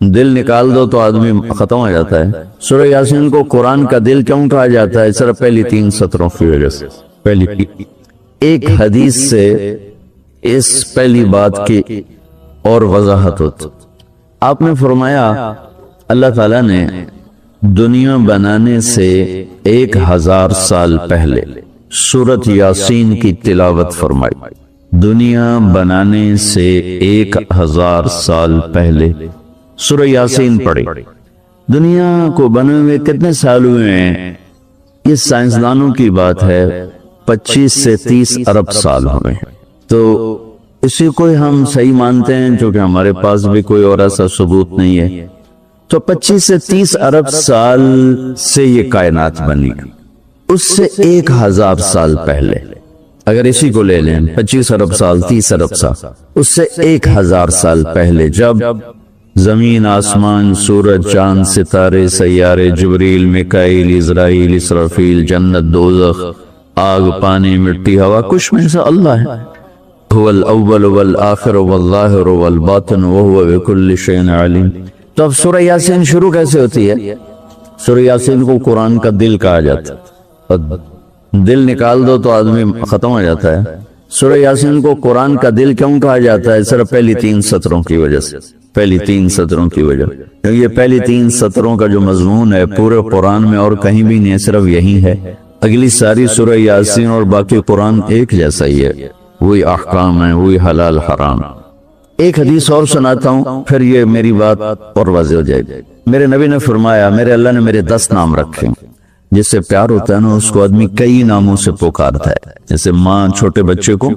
دل نکال دو تو آدمی ختم ہو جاتا ہے۔ سورہ یاسین کو قرآن کا دل کیوں کہا جاتا ہے؟ صرف پہلی 3 سطروں کی وجہ سے۔ پہلی ایک حدیث سے اس پہلی بات کی اور وضاحت ہوتی۔ آپ نے فرمایا اللہ تعالیٰ نے دنیا بنانے سے 1000 سال پہلے سورۃ یاسین کی تلاوت فرمائی۔ دنیا بنانے سے 1000 سال پہلے سورہ یاسین پڑھی۔ دنیا کو بنے ہوئے کتنے سال ہوئے ہیں؟ یہ سائنسدانوں کی بات ہے، 25 سے 30 ارب سال ہوئے ہیں۔ تو اسی کو ہم صحیح مانتے ہیں، چونکہ ہمارے پاس بھی کوئی اور ایسا ثبوت نہیں ہے۔ تو 25 سے 30 ارب سال سے یہ کائنات بنی، اس سے 1000 سال پہلے اگر اسی کو لے لیں، 25 ارب سال 30 ارب سال، اس سے 1000 سال پہلے جب زمین، آسمان، سورج، چاند، ستارے، سیارے، جبریل، میکائیل، اسرائیل، اسرافیل، جنت، دوزخ، آگ، پانی، مٹی، ہوا، کچھ میں سے اللہ ہے۔ هو الاول والآخر والظاہر والباطن وهو بكل شيء علیم۔ تو اب سورہ یاسین شروع کیسے ہوتی ہے؟ سورہ یاسین کو قرآن کا دل کہا جاتا ہے۔ دل نکال دو تو آدمی ختم ہو جاتا ہے۔ سورہ یاسین کو قرآن کا دل کیوں کہا جاتا ہے؟ صرف پہلی 3 سطروں کی وجہ سے۔ پہلی 3 سطروں کی وجہ، کیونکہ یہ پہلی 3 سطروں کا جو مضمون ہے پورے قرآن میں اور کہیں بھی نہیں، صرف یہی ہے۔ اگلی ساری سورہ یاسین اور باقی قرآن ایک جیسا ہی ہے، وہی احکام ہیں، وہی حلال حرام۔ ایک حدیث اور سناتا ہوں، پھر یہ میری بات اور واضح ہو جائے گی۔ میرے نبی نے فرمایا، میرے اللہ نے میرے 10 نام رکھے، جس سے پیار ہوتا ہے نا اس کو آدمی کئی ناموں سے پکارتا ہے۔ جیسے ماں چھوٹے بچے کو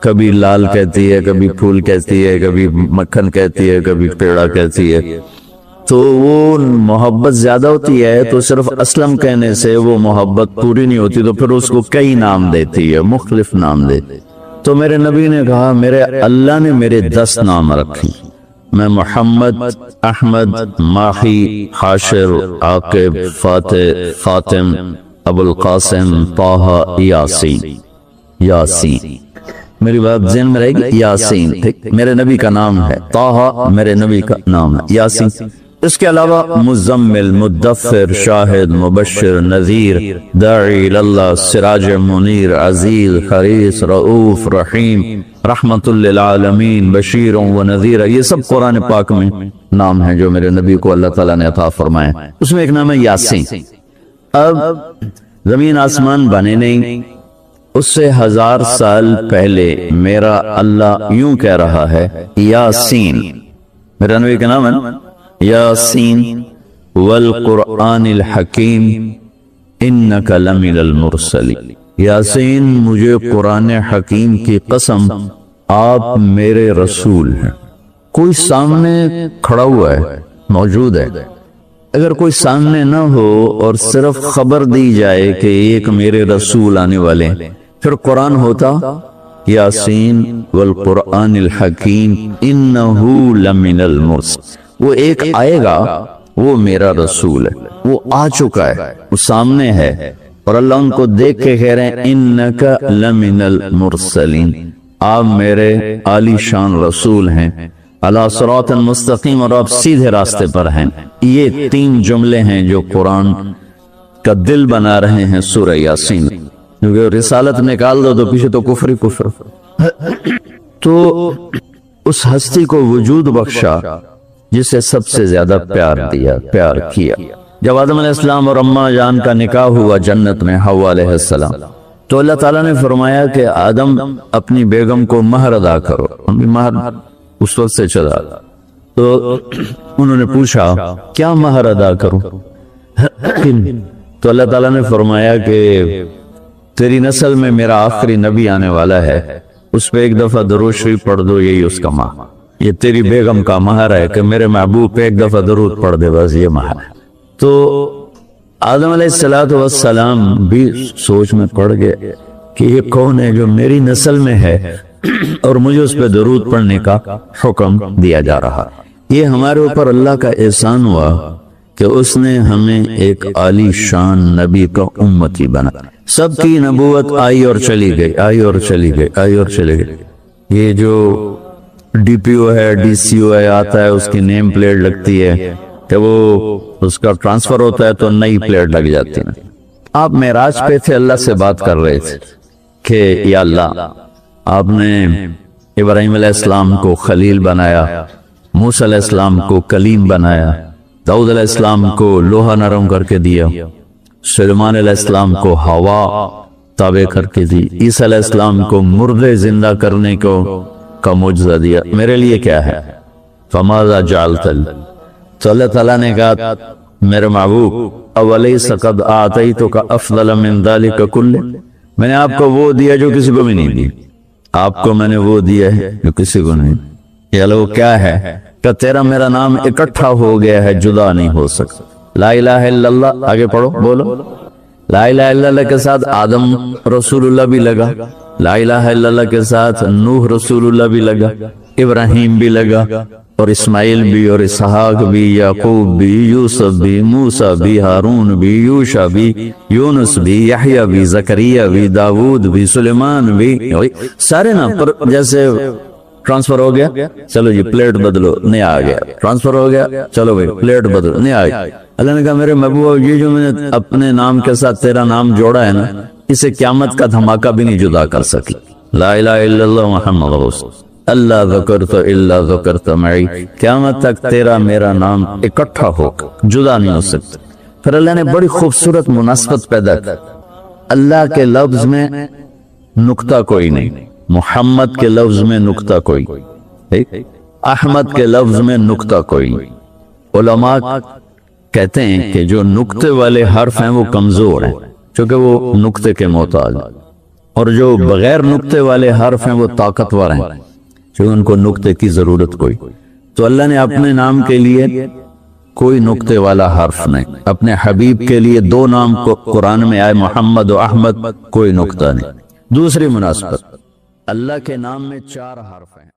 کبھی لال کہتی ہے، کبھی پھول کہتی ہے، کبھی مکھن کہتی ہے، کبھی پیڑا کہتی ہے، تو وہ محبت زیادہ ہوتی ہے تو صرف اسلم کہنے سے وہ محبت پوری نہیں ہوتی، تو پھر اس کو کئی نام دیتی ہے، مختلف نام دیتی۔ تو میرے نبی نے کہا میرے اللہ نے میرے 10 نام رکھے، میں محمد، احمد، ماہی، حاشر، عاقب، فاتح، فاطم، ابو القاسم، طہ، یاسین۔ یاسین میری بات ذہن میں رہے گی، یاسین ٹھیک میرے نبی کا نام ہے، طہ میرے نبی کا نام ہے، یاسین۔ اس کے علاوہ مزمل، مدثر، شاہد، مبشر، نذیر، داعی اللہ، سراج منیر، عزیز، حریص، رؤوف، رحیم، رحمت للعالمین، بشیر و نذیر، یہ سب قرآن پاک میں نام ہیں جو میرے نبی کو اللہ تعالیٰ نے عطا فرمائے۔ اس میں ایک نام ہے یاسین۔ اب زمین آسمان بنے نہیں، اس سے 1000 سال پہلے میرا اللہ یوں کہہ رہا ہے، یاسین، میرا نبی کا نام ہے نا، یاسین والقرآن الحکیم انک لمن المرسلین۔ یاسین، مجھے قرآن حکیم کی قسم، آپ میرے رسول ہیں۔ کوئی سامنے کھڑا ہوا ہے، موجود ہے، اگر کوئی سامنے نہ ہو اور صرف خبر دی جائے کہ ایک میرے رسول آنے والے، پھر قرآن ہوتا یاسین والقرآن الحکیم انہو لمن المرسلین۔ وہ ایک آئے گا، وہ میرا رسول ہے، وہ آ چکا ہے، وہ سامنے ہے، اور اللہ ان کو دیکھ کے کہہ رہے ہیں انک لمن المرسلین، آپ میرے عالی شان رسول ہیں، علی صراط مستقیم، اور آپ سیدھے راستے پر ہیں۔ یہ 3 جملے ہیں جو قرآن کا دل بنا رہے ہیں سورہ یاسین، کیونکہ رسالت نکال دو تو پیچھے تو کفر ہی کفر۔ تو اس ہستی کو وجود بخشا جسے سب سے زیادہ پیار دیا، پیار کیا۔ جب آدم علیہ السلام اور اماں جان کا نکاح ہوا جنت میں، حوا علیہ السلام، تو اللہ تعالیٰ نے فرمایا کہ آدم اپنی بیگم کو مہر ادا کرو۔ مہر اس وقت سے چلا، تو انہوں نے پوچھا کیا مہر ادا کروں؟ تو اللہ تعالیٰ نے فرمایا کہ تیری نسل میں میرا آخری نبی آنے والا ہے، اس پہ ایک دفعہ درود شریف پڑھ دو، یہی اس کا مہر۔ یہ تیری بیگم کا مہر ہے کہ میرے محبوب پہ ایک دفعہ درود پڑھ دے، بس یہ مہر ہے۔ تو آدم علیہ السلام بھی سوچ میں پڑ گئے کہ یہ کون ہے جو میری نسل میں ہے اور مجھے اس پہ درود پڑھنے کا حکم دیا جا رہا۔ یہ ہمارے اوپر اللہ کا احسان ہوا کہ اس نے ہمیں ایک عالی شان نبی کا امتی بنا۔ سب کی نبوت آئی اور چلی گئی، آئی اور چلی گئی، آئی اور چلی گئی۔ یہ جو ڈی پی او ہے, ڈی سی او ہے, آتا ہے, اس کی نیم پلیٹ لگتی ہے, کہ وہ اس کا ٹرانسفر ہوتا ہے تو نئی پلیٹ لگ جاتی ہے. آپ معراج پہ تھے, اللہ سے بات کر رہے تھے کہ یا اللہ, آپ نے ابراہیم علیہ السلام کو خلیل بنایا, موسیٰ علیہ السلام کو کلیم بنایا, داؤد علیہ السلام کو لوہا نرم کر کے دیا, سلیمان علیہ السلام کو ہوا تابع کر کے دی, عیسیٰ علیہ السلام کو مردے زندہ کرنے کا معجزہ دیا, میرے لیے کیا ہے؟ فماذا جعلت لی, تو اللہ تعالیٰ نے کہا میرے محبوب اولیس قد آتیتک افضل من ذلک کلہ, میں نے آپ کو وہ دیا جو کسی کو بھی نہیں دی, آپ کو میں نے وہ دیا ہے جو کسی کو نہیں. یہ لو کیا ہے کہ تیرا میرا نام اکٹھا ہو گیا ہے, جدا نہیں ہو سکتا. لا الہ الا اللہ, آگے پڑھو, بولو. لا الہ الا اللہ کے ساتھ آدم رسول اللہ بھی لگا, لا الہ الا اللہ کے ساتھ نوح رسول اللہ بھی لگا, ابراہیم بھی لگا, اور اسماعیل بھی, اور اسحاق بھی, یعقوب بھی, یوسف بھی, موسیٰ بھی, ہارون بھی, یوشع بھی, یونس بھی, یحییٰ بھی, زکریا بھی, داود بھی, سلیمان بھی, سارے نا. پر جیسے ٹرانسفر ہو گیا, چلو جی پلیٹ بدلو, نہیں آ گیا. ٹرانسفر ہو گیا, چلو بھائی پلیٹ بدلو, نہیں آ گیا. اللہ نے کہا میرے محبوب یہ جو میں نے اپنے نام کے ساتھ تیرا نام جوڑا ہے نا, اسے قیامت کا دھماکہ بھی نہیں جدا کر سکی. لا الہ الا اللہ محمد رسول اللہ ذکرت الا ذکرت معی, قیامت تک تیرا میرا نام اکٹھا ہو جدا نہیں ہو سکتا. پھر اللہ نے بڑی خوبصورت مناسبت پیدا کی. اللہ کے لفظ میں نقطہ کوئی نہیں, محمد کے لفظ میں نقطہ کوئی, احمد کے لفظ میں نقطہ کوئی. علماء کہتے ہیں کہ جو نقطے والے حرف ہیں وہ کمزور ہیں چونکہ وہ نقطے کے محتاج, اور جو بغیر نقطے والے حرف ہیں وہ طاقتور ہیں چونکہ ان کو نقطے کی ضرورت کوئی. تو اللہ نے اپنے نام کے لیے کوئی نقطے والا حرف نہیں, اپنے حبیب کے لیے دو نام کو قرآن میں آئے, محمد و احمد, کوئی نقطہ نہیں. دوسری مناسبت, اللہ کے نام میں 4 حرف ہیں.